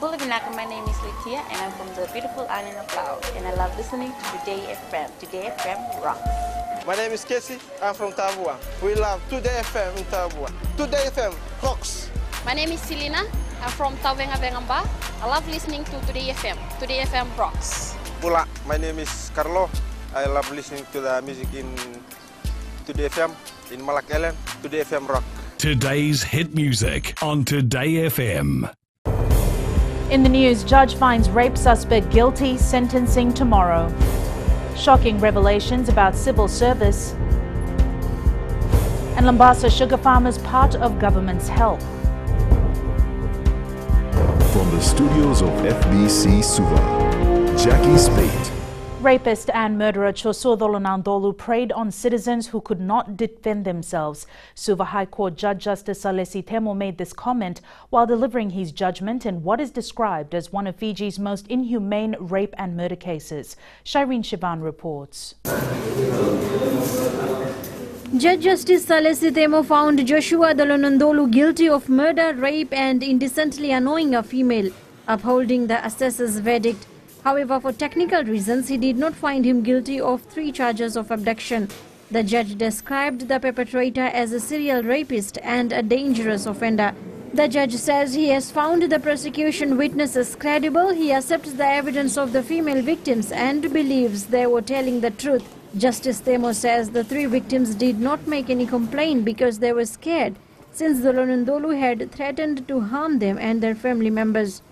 my name is Litia and I'm from the beautiful island of Laos and I love listening to Today FM. Today FM rocks. My name is Casey, I'm from Tabua. We love Today FM in Tabua. Today FM rocks. My name is Selina, I'm from Tawengabengamba. I love listening to Today FM. Today FM rocks. Pula, my name is Carlo. I love listening to the music in Today FM, in Malak Island. Today FM rock. Today's hit music on Today FM. In the news, judge finds rape suspect guilty, sentencing tomorrow. Shocking revelations about civil service. And Lambasa sugar farmers part of government's help. From the studios of FBC Suva, Jackie Spade. Rapist and murderer Choso Dolonandolu preyed on citizens who could not defend themselves. Suva High Court Judge Justice Salesi Temo made this comment while delivering his judgment in what is described as one of Fiji's most inhumane rape and murder cases. Shireen Shivan reports. Judge Justice Salesi Temo found Joshua Dolonandolu guilty of murder, rape and indecently annoying a female, upholding the assessor's verdict. However, for technical reasons, he did not find him guilty of 3 charges of abduction. The judge described the perpetrator as a serial rapist and a dangerous offender. The judge says he has found the prosecution witnesses credible. He accepts the evidence of the female victims and believes they were telling the truth. Justice Temo says the 3 victims did not make any complaint because they were scared, since the Dolonandolu had threatened to harm them and their family members.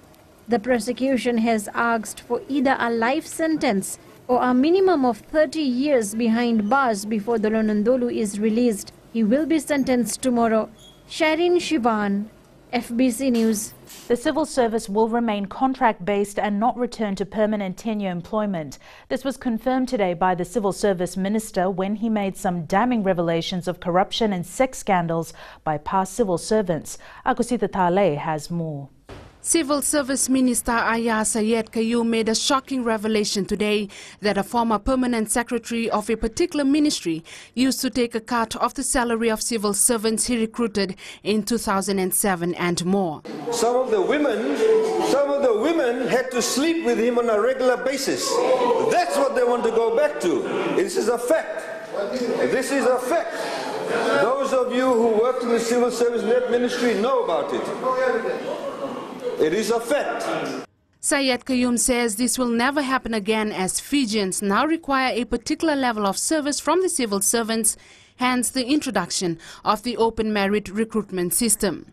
The prosecution has asked for either a life sentence or a minimum of 30 years behind bars before Dolonandolu is released. He will be sentenced tomorrow. Shireen Shivan, FBC News. The civil service will remain contract-based and not return to permanent tenure employment. This was confirmed today by the Civil Service Minister when he made some damning revelations of corruption and sex scandals by past civil servants. Agusita Tale has more. Civil Service Minister Aya Sayed Kayyum made a shocking revelation today that a former permanent secretary of a particular ministry used to take a cut of the salary of civil servants he recruited in 2007 and more. Some of the women had to sleep with him on a regular basis. That's what they want to go back to. This is a fact. This is a fact. Those of you who worked in the civil service in that ministry know about it. It is a fact. Sayed Kayyum says this will never happen again as Fijians now require a particular level of service from the civil servants, hence the introduction of the open merit recruitment system.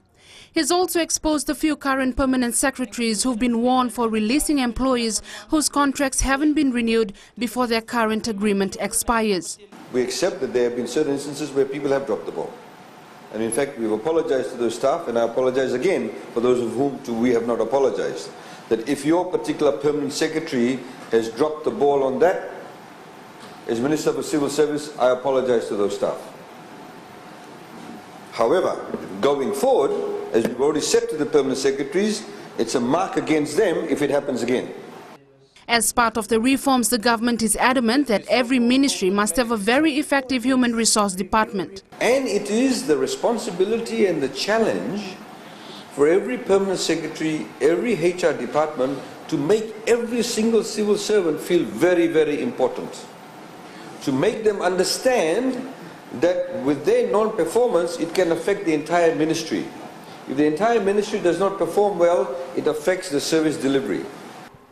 He's also exposed a few current permanent secretaries who've been warned for releasing employees whose contracts haven't been renewed before their current agreement expires. We accept that there have been certain instances where people have dropped the ball. And in fact, we've apologized to those staff, and I apologize again for those of whom we have not apologized. That if your particular permanent secretary has dropped the ball on that, as Minister for Civil Service, I apologize to those staff. However, going forward, as we've already said to the permanent secretaries, it's a mark against them if it happens again. As part of the reforms, the government is adamant that every ministry must have a very effective human resource department. And it is the responsibility and the challenge for every permanent secretary, every HR department to make every single civil servant feel very, very important. To make them understand that with their non-performance, it can affect the entire ministry. If the entire ministry does not perform well, it affects the service delivery.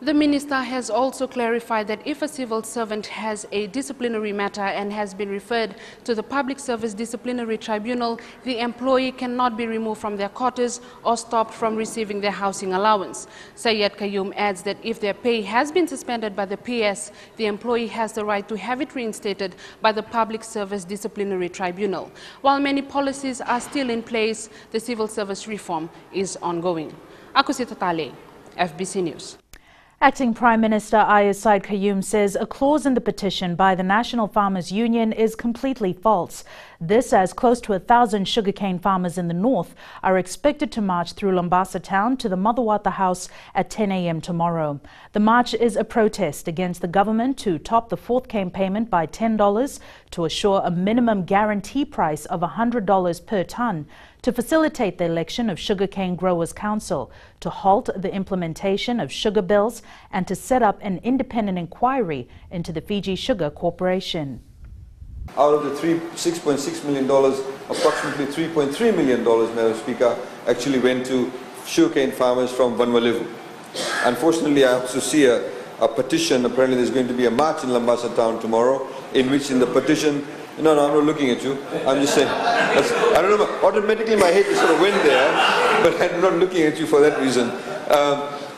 The minister has also clarified that if a civil servant has a disciplinary matter and has been referred to the Public Service Disciplinary Tribunal, the employee cannot be removed from their quarters or stopped from receiving their housing allowance. Sayed Kayyum adds that if their pay has been suspended by the PS, the employee has the right to have it reinstated by the Public Service Disciplinary Tribunal. While many policies are still in place, the civil service reform is ongoing. Akusita Tale, FBC News. Acting Prime Minister Aya Said Kayyum says a clause in the petition by the National Farmers Union is completely false. This as close to 1,000 sugarcane farmers in the north are expected to march through Lambasa town to the Madawata House at 10 a.m. tomorrow. The march is a protest against the government to top the fourth cane payment by $10 to assure a minimum guarantee price of $100 per tonne to facilitate the election of Sugarcane Growers Council, to halt the implementation of sugar bills, and to set up an independent inquiry into the Fiji Sugar Corporation. Out of the $6.6 million, approximately $3.3 million, Madam Speaker, actually went to sugarcane farmers from Vanuatu. Unfortunately, I also see a petition. Apparently there's going to be a march in Lambasa town tomorrow, in which in the petition, no, I'm not looking at you, I'm just saying, I don't know, automatically my head just sort of went there, but I'm not looking at you for that reason.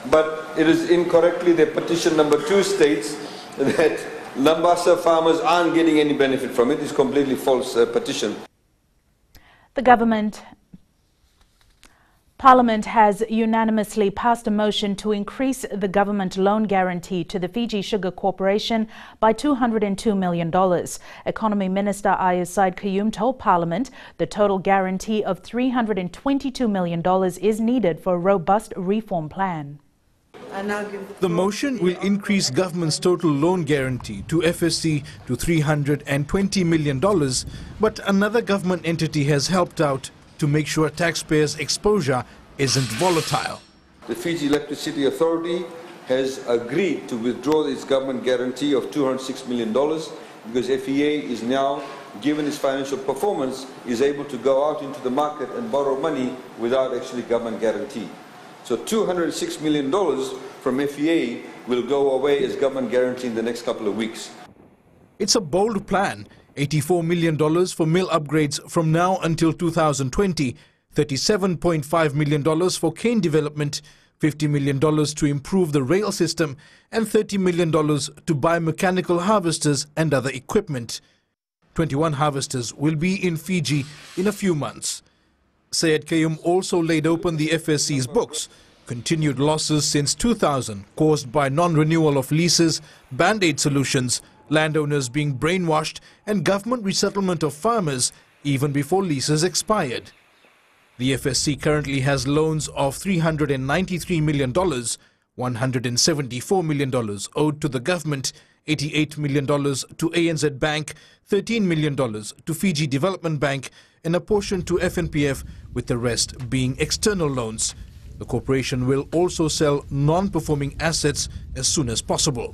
But it is incorrectly, the petition number 2 states that Lambasa farmers aren't getting any benefit from it. It's a completely false petition. Parliament has unanimously passed a motion to increase the government loan guarantee to the Fiji Sugar Corporation by $202 million. Economy Minister Ayaz Said Qayyum told Parliament the total guarantee of $322 million is needed for a robust reform plan. The motion will increase government's total loan guarantee to FSC to $320 million, but another government entity has helped out to make sure taxpayers' exposure isn't volatile. The Fiji Electricity Authority has agreed to withdraw its government guarantee of $206 million because FEA is now, given its financial performance, is able to go out into the market and borrow money without actually government guarantee. So $206 million from FEA will go away as government guarantee in the next couple of weeks. It's a bold plan. $84 million for mill upgrades from now until 2020, $37.5 million for cane development, $50 million to improve the rail system, and $30 million to buy mechanical harvesters and other equipment. 21 harvesters will be in Fiji in a few months. Syed Qayyum also laid open the FSC's books. Continued losses since 2000 caused by non-renewal of leases, band-aid solutions, landowners being brainwashed, and government resettlement of farmers even before leases expired. The FSC currently has loans of $393 million, $174 million owed to the government, $88 million to ANZ Bank, $13 million to Fiji Development Bank, and a portion to FNPF, with the rest being external loans. The corporation will also sell non-performing assets as soon as possible.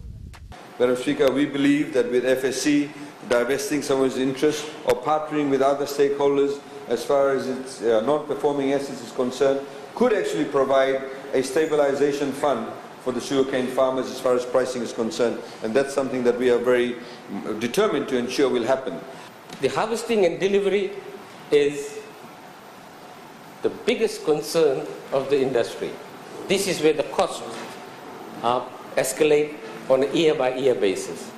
Madam Speaker, we believe that with FSC divesting some of its interest or partnering with other stakeholders as far as its non-performing assets is concerned, could actually provide a stabilization fund for the sugarcane farmers as far as pricing is concerned. And that's something that we are very determined to ensure will happen. The harvesting and delivery is the biggest concern of the industry. This is where the costs escalate on a year-by-year basis.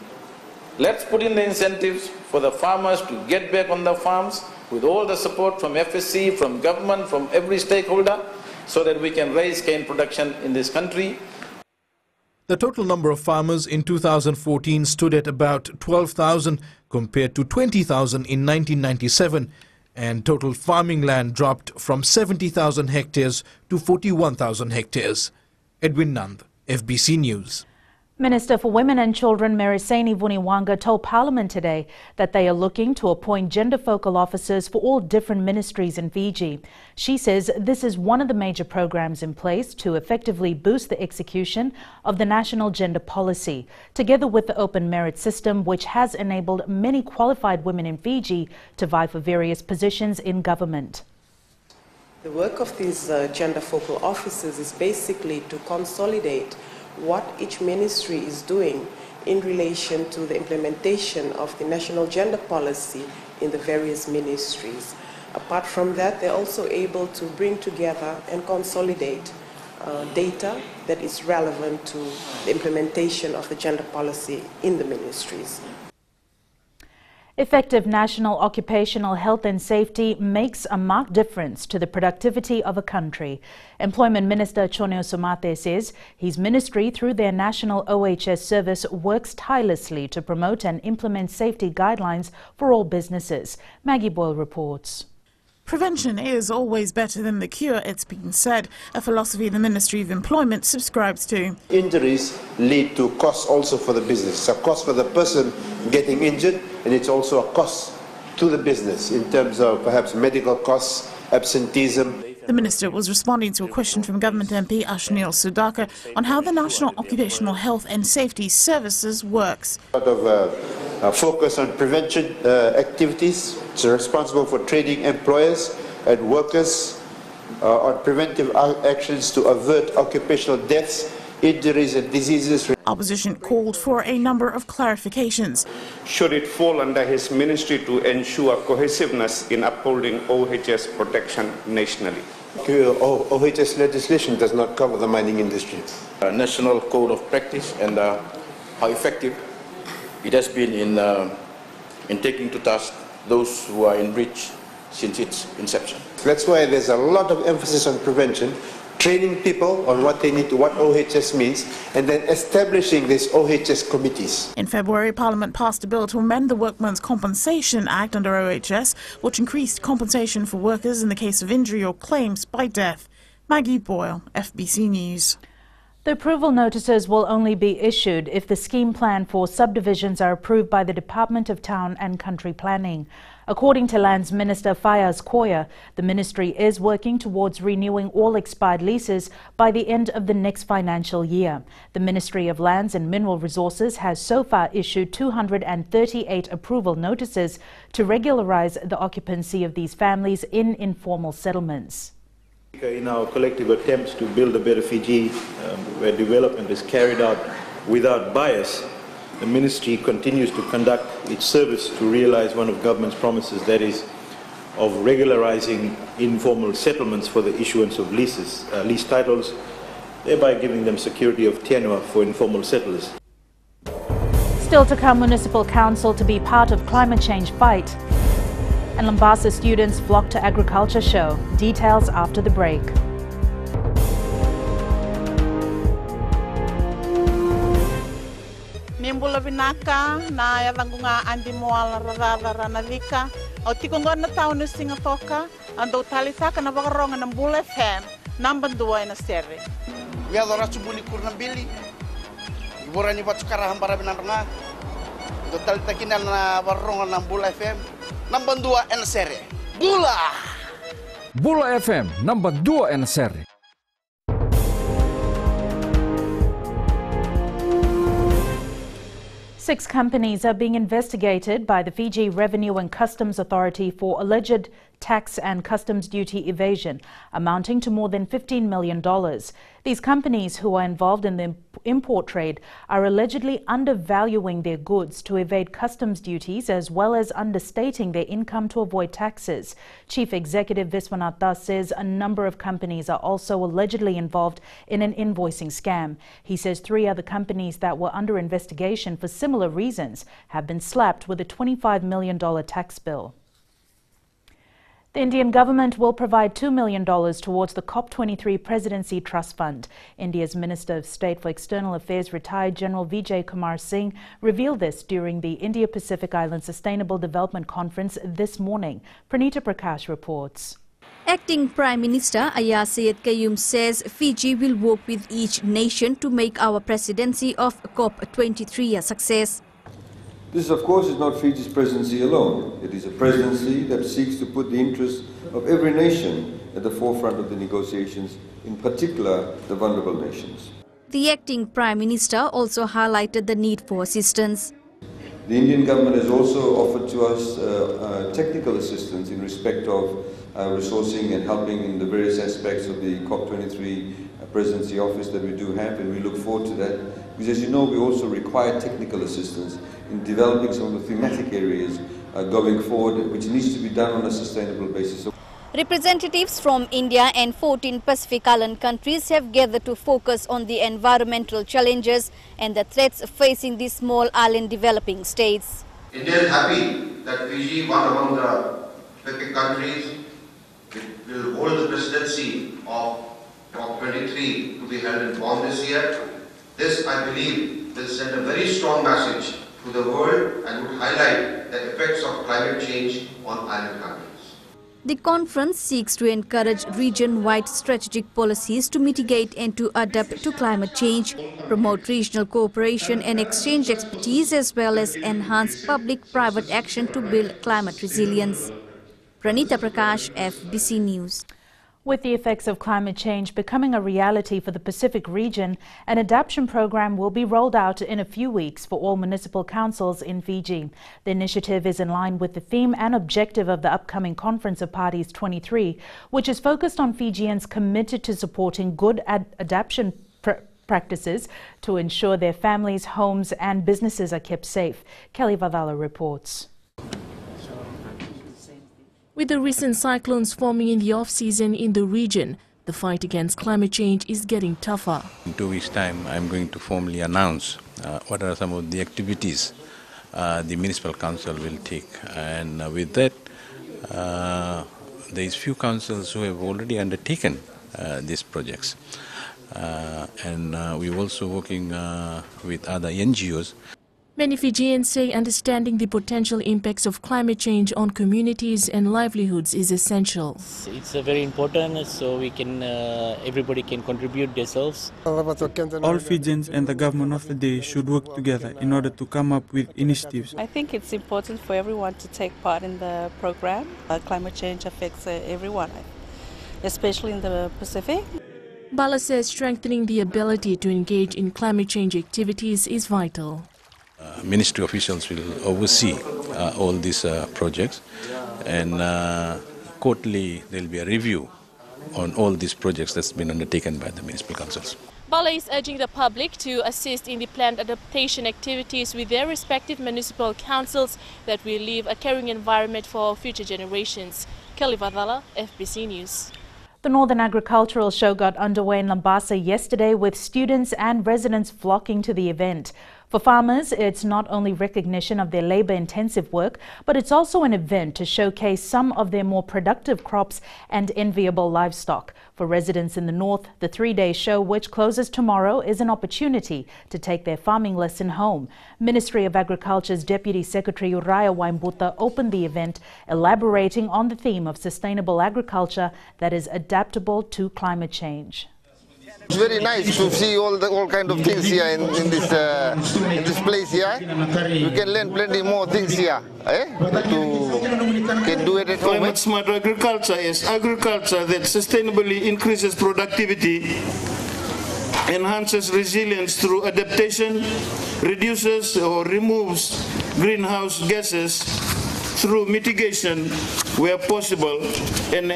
Let's put in the incentives for the farmers to get back on the farms with all the support from FSC, from government, from every stakeholder, so that we can raise cane production in this country. The total number of farmers in 2014 stood at about 12,000 compared to 20,000 in 1997, and total farming land dropped from 70,000 hectares to 41,000 hectares. Edwin Nand, FBC News. Minister for Women and Children Meriseni Vuniwanga told Parliament today that they are looking to appoint gender focal officers for all different ministries in Fiji. She says this is one of the major programs in place to effectively boost the execution of the national gender policy, together with the open merit system, which has enabled many qualified women in Fiji to vie for various positions in government. The work of these gender focal officers is basically to consolidate what each ministry is doing in relation to the implementation of the national gender policy in the various ministries. Apart from that, they're also able to bring together and consolidate data that is relevant to the implementation of the gender policy in the ministries. Effective national occupational health and safety makes a marked difference to the productivity of a country. Employment Minister Choneo Somate says his ministry, through their national OHS service, works tirelessly to promote and implement safety guidelines for all businesses. Maggie Boyle reports. Prevention is always better than the cure, it's been said, a philosophy the Ministry of Employment subscribes to. Injuries lead to costs also for the business. It's a cost for the person getting injured, and it's also a cost to the business in terms of perhaps medical costs absenteeism. The minister was responding to a question from Government MP Ashnil Sudhakar on how the National Occupational Health and Safety Services works. A lot of focus on prevention activities. It's responsible for training employers and workers on preventive actions to avert occupational deaths, injuries and diseases. Opposition called for a number of clarifications. Should it fall under his ministry to ensure cohesiveness in upholding OHS protection nationally? OHS legislation does not cover the mining industry. National code of practice and how effective it has been in taking to task those who are in breach since its inception. That's why there's a lot of emphasis on prevention, training people on what they need to, what OHS means, and then establishing these OHS committees. In February, Parliament passed a bill to amend the Workmen's Compensation Act under OHS, which increased compensation for workers in the case of injury or claims by death. Maggie Boyle, FBC News. The approval notices will only be issued if the scheme plan for subdivisions are approved by the Department of Town and Country Planning. According to Lands Minister Fayaz Koya, the ministry is working towards renewing all expired leases by the end of the next financial year. The Ministry of Lands and Mineral Resources has so far issued 238 approval notices to regularize the occupancy of these families in informal settlements. In our collective attempts to build a better Fiji, where development is carried out without bias, the ministry continues to conduct its service to realize one of government's promises, that is, of regularizing informal settlements for the issuance of leases, lease titles, thereby giving them security of tenure for informal settlers. Still to come, Municipal Council to be part of climate change fight. And Lambasa students flock to agriculture show. Details after the break. Nimbula vinaka na yavangunga andi moala rarara ranalika. O tikongon na tao na singatoka. Ando talitaka na wakaronga ng Bula FM. Nambanduwa na sere. Yadora subuni kurnambili. Ibora ni patsukara hambara binaranga. Ando talitaki na wakaronga ng Bula FM. Number 2 en seri. Bula! Bula FM, number 2 en seri. Six companies are being investigated by the Fiji Revenue and Customs Authority for alleged tax and customs duty evasion, amounting to more than $15 million. These companies, who are involved in the import trade, are allegedly undervaluing their goods to evade customs duties, as well as understating their income to avoid taxes. Chief Executive Viswanath Das says a number of companies are also allegedly involved in an invoicing scam. He says 3 other companies that were under investigation for similar reasons have been slapped with a $25 million tax bill. The Indian government will provide $2 million towards the COP23 Presidency Trust Fund. India's Minister of State for External Affairs, retired General Vijay Kumar Singh, revealed this during the India-Pacific Island Sustainable Development Conference this morning. Pranita Prakash reports. Acting Prime Minister Ayaz Sayed Qayyum says Fiji will work with each nation to make our presidency of COP23 a success. This, of course, is not Fiji's presidency alone. It is a presidency that seeks to put the interests of every nation at the forefront of the negotiations, in particular the vulnerable nations. The acting Prime Minister also highlighted the need for assistance. The Indian government has also offered to us technical assistance in respect of resourcing and helping in the various aspects of the COP23 presidency office that we do have, and we look forward to that. Because as you know, we also require technical assistance in developing some of the thematic areas going forward, which needs to be done on a sustainable basis. Representatives from India and 14 Pacific Island countries have gathered to focus on the environmental challenges and the threats facing these small island developing states. India is happy that Fiji, one among the Pacific countries, will hold the presidency of COP23 to be held in Bonn this year. This, I believe, will send a very strong message to the world and would highlight the effects of climate change on island countries. The conference seeks to encourage region-wide strategic policies to mitigate and to adapt to climate change, promote regional cooperation and exchange expertise, as well as enhance public-private action to build climate resilience. Pranita Prakash, FBC News. With the effects of climate change becoming a reality for the Pacific region, an adaptation program will be rolled out in a few weeks for all municipal councils in Fiji. The initiative is in line with the theme and objective of the upcoming Conference of Parties 23, which is focused on Fijians committed to supporting good adaptation practices to ensure their families, homes and businesses are kept safe. Kelly Vadala reports. With the recent cyclones forming in the off-season in the region, the fight against climate change is getting tougher. In 2 weeks' time, I'm going to formally announce what are some of the activities the municipal council will take. And with that, there is few councils who have already undertaken these projects. And we're also working with other NGOs. Many Fijians say understanding the potential impacts of climate change on communities and livelihoods is essential. It's very important, so we can, everybody can contribute themselves. All Fijians and the government of the day should work together in order to come up with initiatives. I think it's important for everyone to take part in the program. Climate change affects everyone, especially in the Pacific. Bala says strengthening the ability to engage in climate change activities is vital. Ministry officials will oversee all these projects, and quarterly there will be a review on all these projects that's been undertaken by the municipal councils. Bala is urging the public to assist in the planned adaptation activities with their respective municipal councils that will leave a caring environment for future generations. Kelly Vadala, FBC News. The Northern Agricultural Show got underway in Lambasa yesterday with students and residents flocking to the event. For farmers, it's not only recognition of their labour-intensive work, but it's also an event to showcase some of their more productive crops and enviable livestock. For residents in the north, the 3-day show, which closes tomorrow, is an opportunity to take their farming lesson home. Ministry of Agriculture's Deputy Secretary Uraya Waimbuta opened the event, elaborating on the theme of sustainable agriculture that is adaptable to climate change. It's very nice to see all kind of things here in this place here. You can learn plenty more things here. Can do it at home. Climate smart agriculture is agriculture that sustainably increases productivity, enhances resilience through adaptation, reduces or removes greenhouse gases through mitigation where possible, and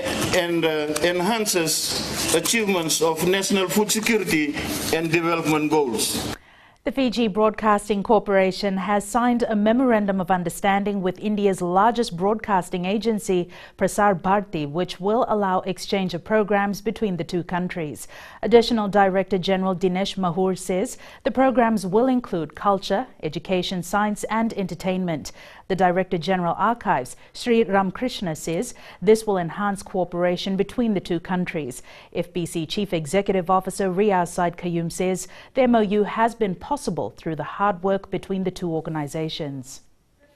enhances achievements of national food security and development goals. The Fiji Broadcasting Corporation has signed a memorandum of understanding with India's largest broadcasting agency, Prasar Bharati, which will allow exchange of programs between the two countries. Additional Director General Dinesh Mahur says the programs will include culture, education, science and entertainment. The Director General Archives, Sri Ramkrishna, says this will enhance cooperation between the two countries. FBC Chief Executive Officer Riaz Said Qayyum says the MOU has been possible through the hard work between the two organizations.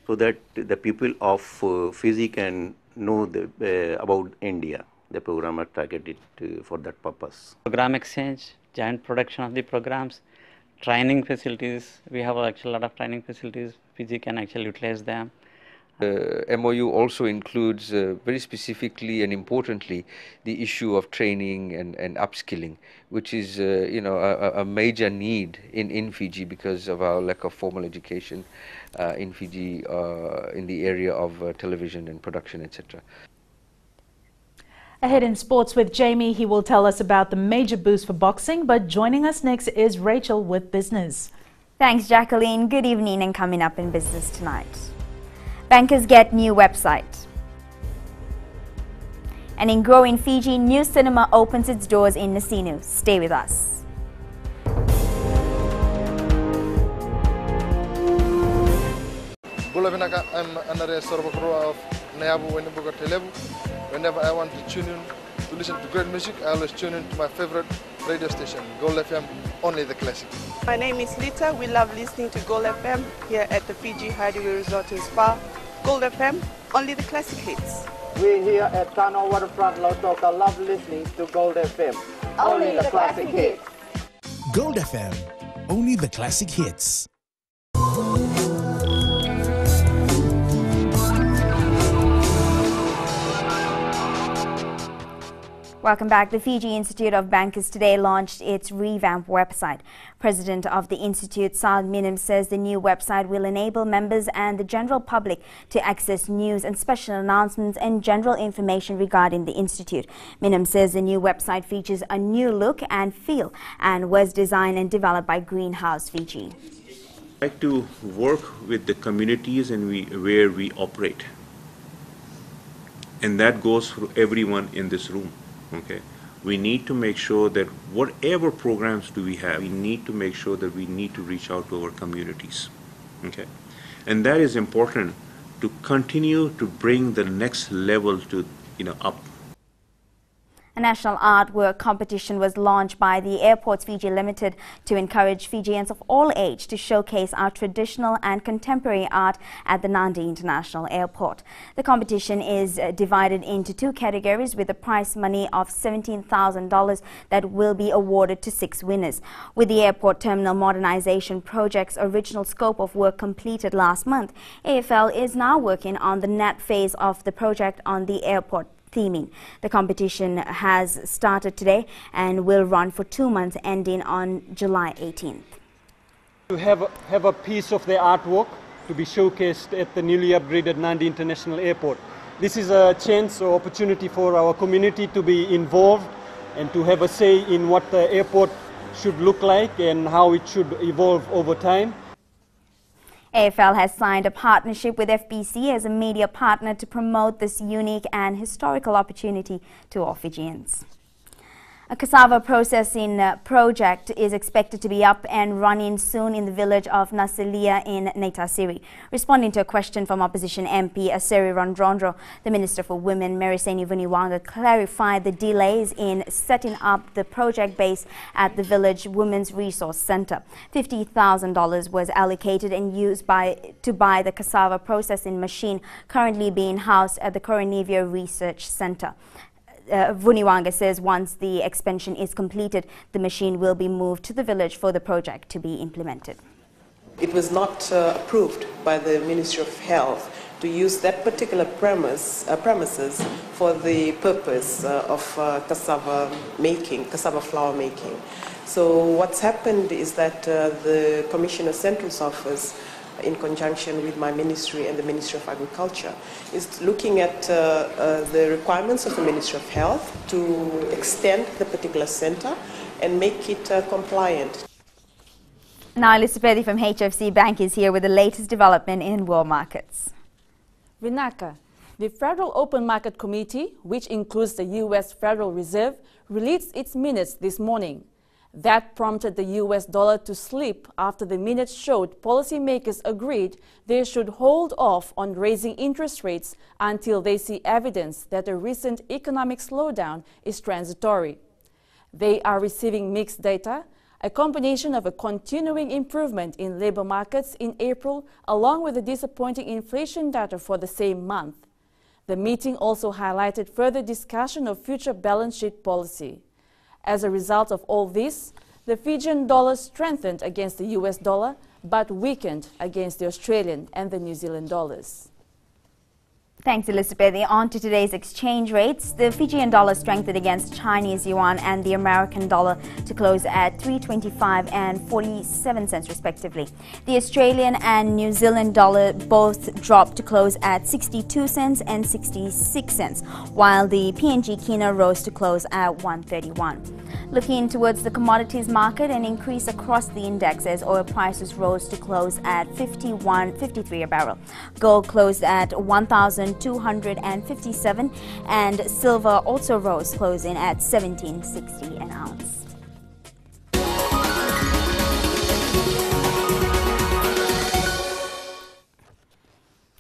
So that the people of Fiji can know about India. The program are targeted for that purpose. Program exchange, joint production of the programs, training facilities. We have actually a lot of training facilities. Fiji can actually utilize them. MOU also includes very specifically and importantly the issue of training and upskilling, which is a major need in Fiji because of our lack of formal education in Fiji in the area of television and production, etc. Ahead in sports with Jamie, he will tell us about the major boost for boxing, but joining us next is Rachel with business. Thanks, Jacqueline. Good evening, and coming up in business tonight. Bankers get new website. And in growing Fiji, new cinema opens its doors in Nasinu. Stay with us. Whenever I want to tune in to listen to great music, I always tune in to my favorite radio station, Gold FM, only the classic. My name is Lita. We love listening to Gold FM here at the Fiji Hideaway Resort and Spa. Gold FM, only the classic hits. We here at Tano Waterfront Lautoka love listening to Gold FM, only the classic hits. Gold FM, only the classic hits. Welcome back. The Fiji Institute of Bankers today launched its revamped website. President of the Institute, Sal Minim, says the new website will enable members and the general public to access news and special announcements and general information regarding the Institute. Minim says the new website features a new look and feel and was designed and developed by Greenhouse Fiji. I like to work with the communities and where we operate. And that goes for everyone in this room. Okay, we need to make sure that whatever programs do we have, we need to make sure that we need to reach out to our communities. Okay, and that is important to continue to bring the next level to up. A national artwork competition was launched by the Airports Fiji Limited to encourage Fijians of all age to showcase our traditional and contemporary art at the Nadi International Airport. The competition is divided into two categories with a prize money of $17,000 that will be awarded to 6 winners. With the airport terminal modernization project's original scope of work completed last month, AFL is now working on the net phase of the project on the airport theming. The competition has started today and will run for 2 months ending on July 18th. To have a piece of the artwork to be showcased at the newly upgraded Nadi International Airport. This is a chance or opportunity for our community to be involved and to have a say in what the airport should look like and how it should evolve over time. AFL has signed a partnership with FBC as a media partner to promote this unique and historical opportunity to all Fijians. A cassava processing project is expected to be up and running soon in the village of Nasilia in Neitasiri. Responding to a question from opposition MP Aseri Rondrondro, the Minister for Women, Meriseni Vuniwanga, clarified the delays in setting up the project base at the village Women's Resource Centre. $50,000 was allocated and used to buy the cassava processing machine currently being housed at the Coronivia Research Centre. Vuniwanga says once the expansion is completed, the machine will be moved to the village for the project to be implemented. It was not approved by the Ministry of Health to use that particular premises for the purpose of cassava flour making. So what's happened is that the Commissioner Central's office, in conjunction with my ministry and the Ministry of Agriculture, is looking at the requirements of the Ministry of Health to extend the particular centre and make it compliant. Now Elizabeth from HFC Bank is here with the latest development in world markets. Vinaka, the Federal Open Market Committee, which includes the U.S. Federal Reserve, released its minutes this morning. That prompted the US dollar to slip after the minutes showed policymakers agreed they should hold off on raising interest rates until they see evidence that the recent economic slowdown is transitory. They are receiving mixed data, a combination of a continuing improvement in labor markets in April along with the disappointing inflation data for the same month. The meeting also highlighted further discussion of future balance sheet policy. As a result of all this, the Fijian dollar strengthened against the US dollar but weakened against the Australian and the New Zealand dollars. Thanks, Elizabeth. On to today's exchange rates. The Fijian dollar strengthened against Chinese yuan and the American dollar to close at 3.25 and 47 cents respectively. The Australian and New Zealand dollar both dropped to close at 62 cents and 66 cents, while the PNG Kina rose to close at 131. Looking towards the commodities market, an increase across the index as oil prices rose to close at $53 a barrel. Gold closed at $1,257 and silver also rose, closing at $17.60 an ounce.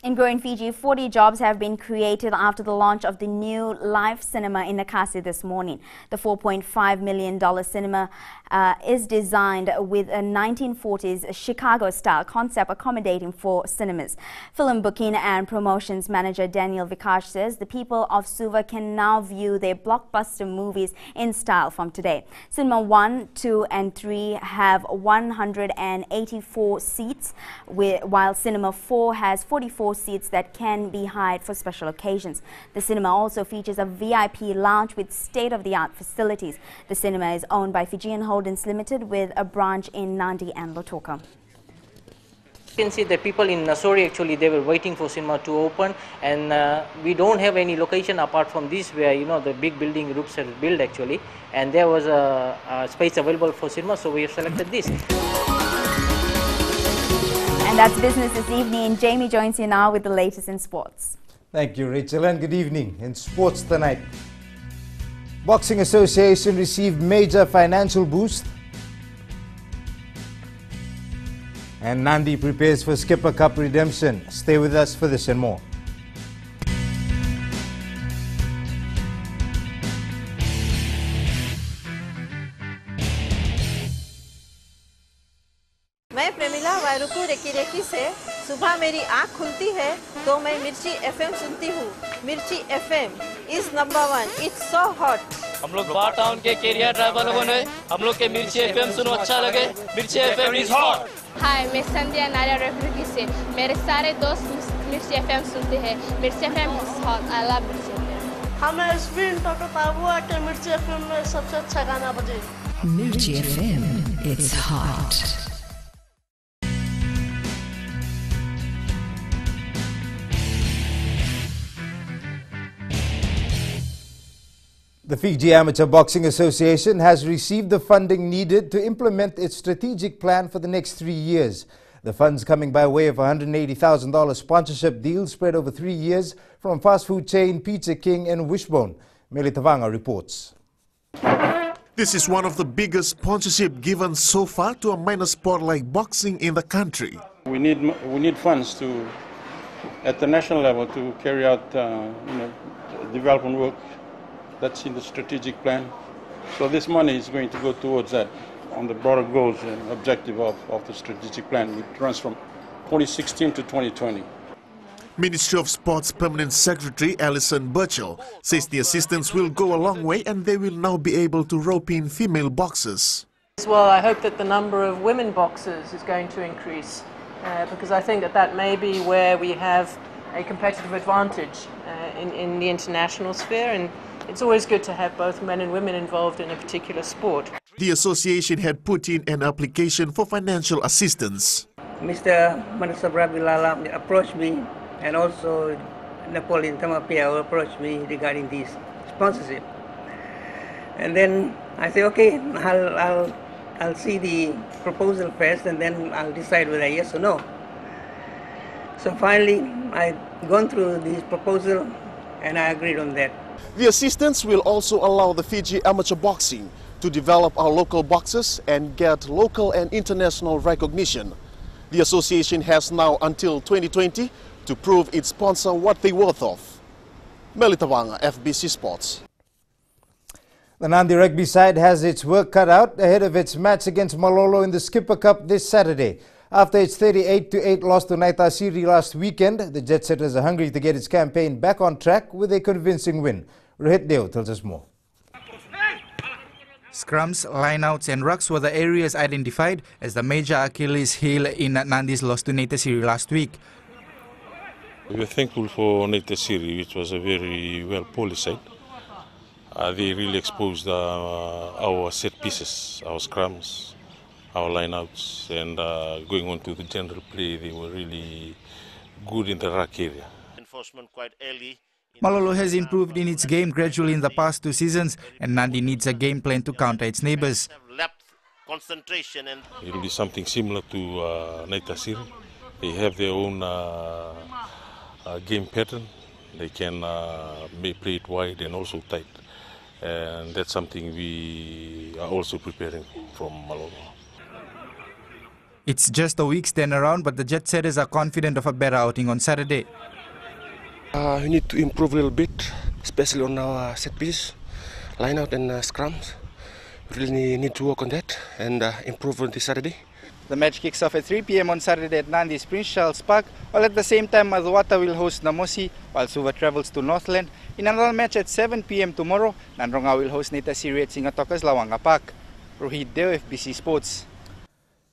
In growing Fiji, 40 jobs have been created after the launch of the new live cinema in Nakasi this morning. The $4.5 million cinema is designed with a 1940s Chicago-style concept accommodating for cinemas. Film booking and promotions manager Daniel Vikash says the people of Suva can now view their blockbuster movies in style from today. Cinema 1, 2 and 3 have 184 seats, while Cinema 4 has 44 seats seats that can be hired for special occasions. The cinema also features a VIP lounge with state-of-the-art facilities. The cinema is owned by Fijian Holdings Limited with a branch in Nandi and Lautoka. You can see that people in Nasori actually they were waiting for cinema to open, and we don't have any location apart from this where the big building groups are built actually, and there was a space available for cinema, so we have selected this. And that's business this evening. Jamie joins you now with the latest in sports. Thank you, Rachel, and good evening. In sports tonight, Boxing Association received major financial boost. And Nandi prepares for Skipper Cup redemption. Stay with us for this and more. मैं Premila वायरुकू recce से सुबह मेरी आँख खुलती है तो मैं मिर्ची एफएम सुनती हूँ. मिर्ची FM is number 1. It's so hot. हम लोग बार टाउन के कैरियर ड्राइवर लोगों ने हम लोग के मिर्ची एफएम सुनो अच्छा लगे. मिर्ची एफएम इज हॉट. हाय, मैं संध्या नारिया रेफ्रिकी से. मेरे सारे दोस्त मिर्ची एफएम सुनते हैं. मिर्ची FM is hot. I love मिर्ची एफएम. हमें स्पिन टोटो पाबुआ के मिर्ची एफएम में सबसे अच्छा गाना बजे. मिर्ची FM it's hot. The Fiji Amateur Boxing Association has received the funding needed to implement its strategic plan for the next 3 years. The funds coming by way of a $180,000 sponsorship deal spread over 3 years from fast food chain Pizza King and Wishbone. Meli Tavanga reports. This is one of the biggest sponsorship given so far to a minor sport like boxing in the country. We need funds at the national level to carry out development work. That's in the strategic plan. So this money is going to go towards that on the broader goals and objective of the strategic plan, which runs from 2016 to 2020. Ministry of Sports Permanent Secretary Alison Burchell says the assistance will go a long way and they will now be able to rope in female boxers. Well, I hope that the number of women boxers is going to increase because I think that may be where we have a competitive advantage in the international sphere, and it's always good to have both men and women involved in a particular sport. The association had put in an application for financial assistance. Mr. Manasabra Bilala approached me, and also Napoleon Tamapia approached me regarding this sponsorship. And then I said, okay, I'll see the proposal first, and then I'll decide whether yes or no. So finally, I've gone through this proposal, and I agreed on that. The assistance will also allow the Fiji Amateur Boxing to develop our local boxers and get local and international recognition. The association has now until 2020 to prove its sponsor what they're worth of. Melitawanga, FBC Sports. The Nandi rugby side has its work cut out ahead of its match against Malolo in the Skipper Cup this Saturday. After its 38-8 loss to Naitasiri last weekend, the Jet Setters are hungry to get its campaign back on track with a convincing win. Rohit Deo tells us more. Scrums, lineouts and rucks were the areas identified as the major Achilles heel in Nandi's loss to Naitasiri last week. We are thankful for Naitasiri, which was a very well polished side. They really exposed our set pieces, our scrums, our lineouts, and going on to the general play, they were really good in the ruck area. Enforcement quite early. Malolo has improved in its game gradually in the past 2 seasons, and Nandi needs a game plan to counter its neighbours. Concentration and it will be something similar to Naitasiri. They have their own game pattern. They can play it wide and also tight, and that's something we are also preparing from Malolo. It's just a week's turnaround, but the Jet Setters are confident of a better outing on Saturday. We need to improve a little bit, especially on our set pieces, line out and scrums. We really need to work on that and improve on this Saturday. The match kicks off at 3 p.m. on Saturday at Nandi's Prince Charles Park, while at the same time Maduata will host Namosi, while Suva travels to Northland. In another match at 7 p.m. tomorrow, Nandronga will host Naitasiri at Singatoka's Lawanga Park. Rohit Deo, FBC Sports.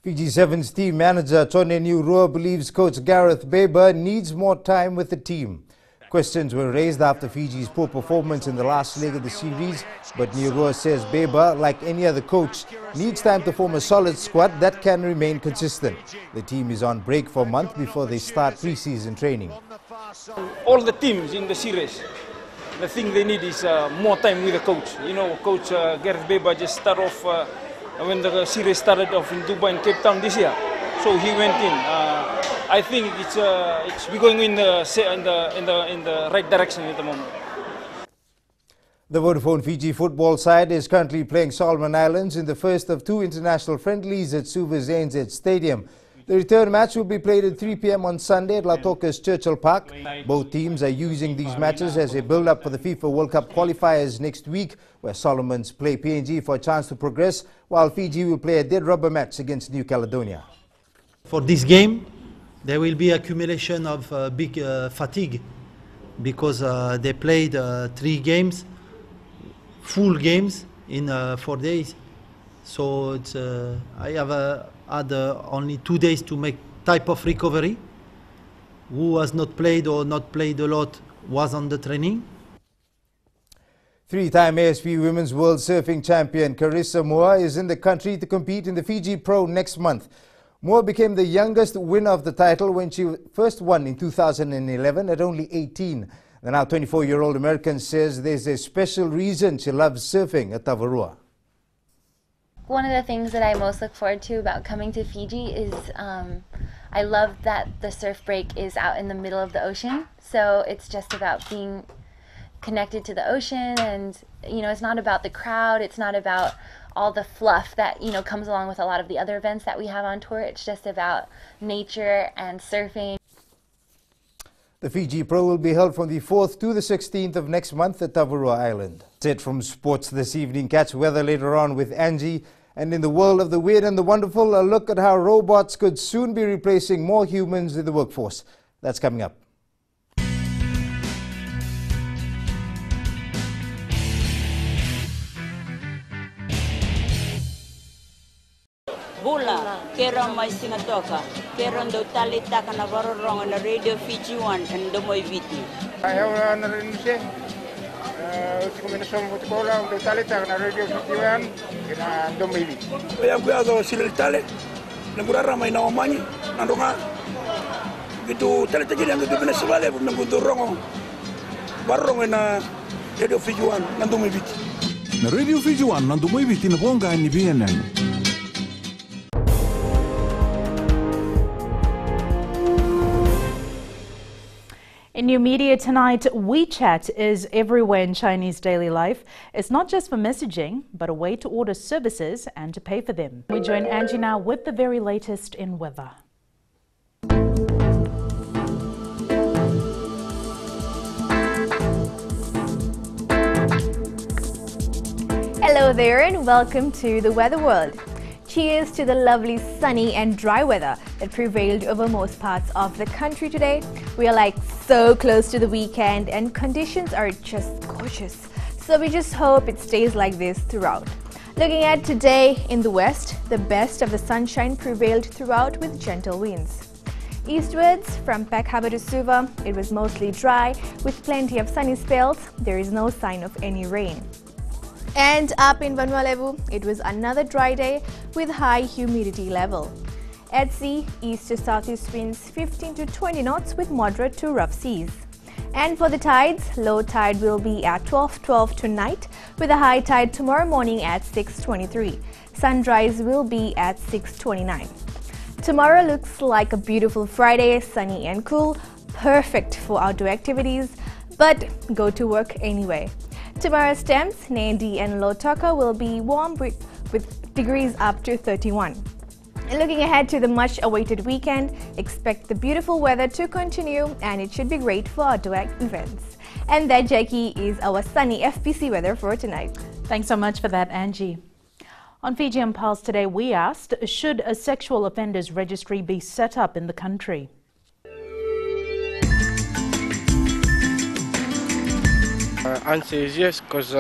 Fiji Sevens team manager Tone Niurua believes coach Gareth Baber needs more time with the team. Questions were raised after Fiji's poor performance in the last leg of the series, but Niurua says Baber, like any other coach, needs time to form a solid squad that can remain consistent. The team is on break for a month before they start pre-season training. All the teams in the series, the thing they need is more time with the coach. You know, Coach Gareth Baber just started off when the series started off in Dubai and Cape Town this year. So he went in. I think we're going in the right direction at the moment. The Vodafone Fiji football side is currently playing Solomon Islands in the first of two international friendlies at Suva's ANZ Stadium. The return match will be played at 3 p.m. on Sunday at Lautoka's Churchill Park. Both teams are using these matches as a build-up for the FIFA World Cup qualifiers next week, where Solomons play PNG for a chance to progress, while Fiji will play a dead rubber match against New Caledonia. For this game, there will be accumulation of big fatigue because they played 3 games, full games in 4 days. So it's, I have had only 2 days to make type of recovery. Who has not played or not played a lot was on the training. 3-time ASP Women's World Surfing Champion Carissa Moore is in the country to compete in the Fiji Pro next month. Moore became the youngest winner of the title when she first won in 2011 at only 18. The now 24-year-old American says there's a special reason she loves surfing at Tavarua. One of the things that I most look forward to about coming to Fiji is I love that the surf break is out in the middle of the ocean. So it's just about being connected to the ocean, and you know, it's not about the crowd, it's not about all the fluff that, you know, comes along with a lot of the other events that we have on tour. It's just about nature and surfing. The Fiji Pro will be held from the 4th to the 16th of next month at Tavarua Island. That's it from sports this evening. Catch weather later on with Angie. And in the world of the weird and the wonderful, a look at how robots could soon be replacing more humans in the workforce. That's coming up. Bula, kera mai singatoka, kera ndo talita kana varorong na Radio Fiji 1 and domoy viti. Ayaw na rin siya. Kombinasyon mo tikola ndo talita kana Radio Fiji 1 kina domoy viti. Kaya kuyazo sila tale, nagurara may nawamanyi, nandunga. Gitu talita gini ang gitu pinasibale, nagudurong barong na Radio Fiji 1 nandomoy viti. Na Radio Fiji 1 nandomoy viti na bonga ni BNN. In new media tonight, WeChat is everywhere in Chinese daily life. It's not just for messaging, but a way to order services and to pay for them. We join Angie now with the very latest in weather. Hello there and welcome to the Weather World. Cheers to the lovely sunny and dry weather that prevailed over most parts of the country today. We are like so close to the weekend and conditions are just gorgeous. So we just hope it stays like this throughout. Looking at today in the west, the best of the sunshine prevailed throughout with gentle winds. Eastwards, from Peck Harbour to Suva, it was mostly dry with plenty of sunny spells. There is no sign of any rain. And up in Vanuatu, it was another dry day with high humidity level. At sea, east to southeast winds 15 to 20 knots with moderate to rough seas. And for the tides, low tide will be at 12:12 tonight with a high tide tomorrow morning at 6:23. Sunrise will be at 6:29. Tomorrow looks like a beautiful Friday, sunny and cool, perfect for outdoor activities, but go to work anyway. Tomorrow's temps, Nandi and Lautoka, will be warm with degrees up to 31. And looking ahead to the much-awaited weekend, expect the beautiful weather to continue and it should be great for outdoor events. And that, Jackie, is our sunny FPC weather for tonight. Thanks so much for that, Angie. On Fijian Pulse today, we asked, should a sexual offenders registry be set up in the country? Answer is yes, because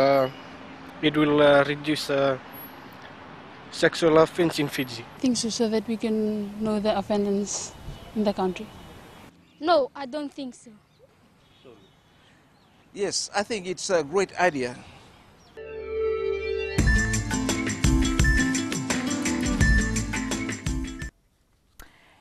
it will reduce sexual offense in Fiji? I think so that we can know the offenders in the country. No, I don't think so. Yes, I think it's a great idea.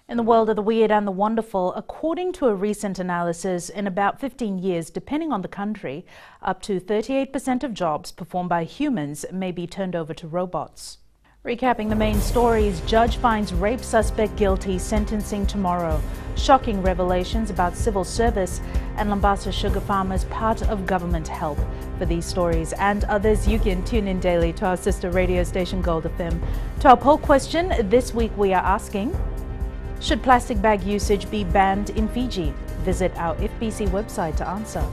In the world of the weird and the wonderful, according to a recent analysis, in about 15 years, depending on the country, up to 38% of jobs performed by humans may be turned over to robots. Recapping the main stories, judge finds rape suspect guilty, sentencing tomorrow. Shocking revelations about civil service, and Lambasa sugar farmers part of government help. For these stories and others, you can tune in daily to our sister radio station Gold FM. To our poll question, this week we are asking, should plastic bag usage be banned in Fiji? Visit our FBC website to answer.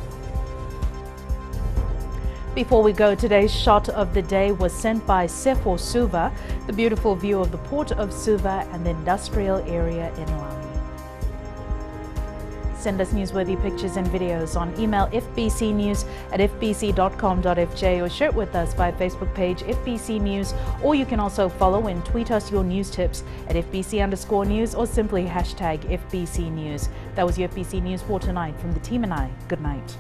Before we go, today's shot of the day was sent by Sefo Suva, the beautiful view of the port of Suva and the industrial area in Lami. Send us newsworthy pictures and videos on email fbcnews@fbc.com.fj or share it with us via Facebook page FBC News, or you can also follow and tweet us your news tips at FBC_news or simply hashtag FBC News. That was your FBC News for tonight. From the team and I, good night.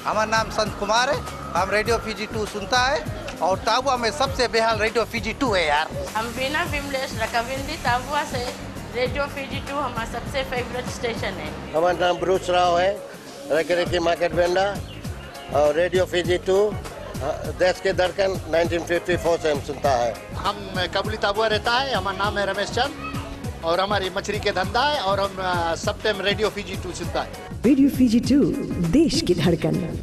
हमारा नाम संत कुमार है, हम radio Fiji 2 सुनता है और ताबुआ में सबसे बेहाल रेडियो फीजी 2 है यार। हम बिना विमलेश रकविंदी ताबुआ से रेडियो फीजी 2 हमारा सबसे फेवरेट स्टेशन है। हमारा नाम ब्रूस राव है, रकरेकी मार्केट वेंडर और रेडियो फीजी 2 देश के धड़कन 1954 से हम सुनता है। हम कबली ताबुआ रहता है, हमारा नाम है रमेश चंद और हमारी मछली के धंधा है और हम सब टाइम रेडियो फीजी 2 सुनता है। रेडियो फीजी 2 देश की धड़कन।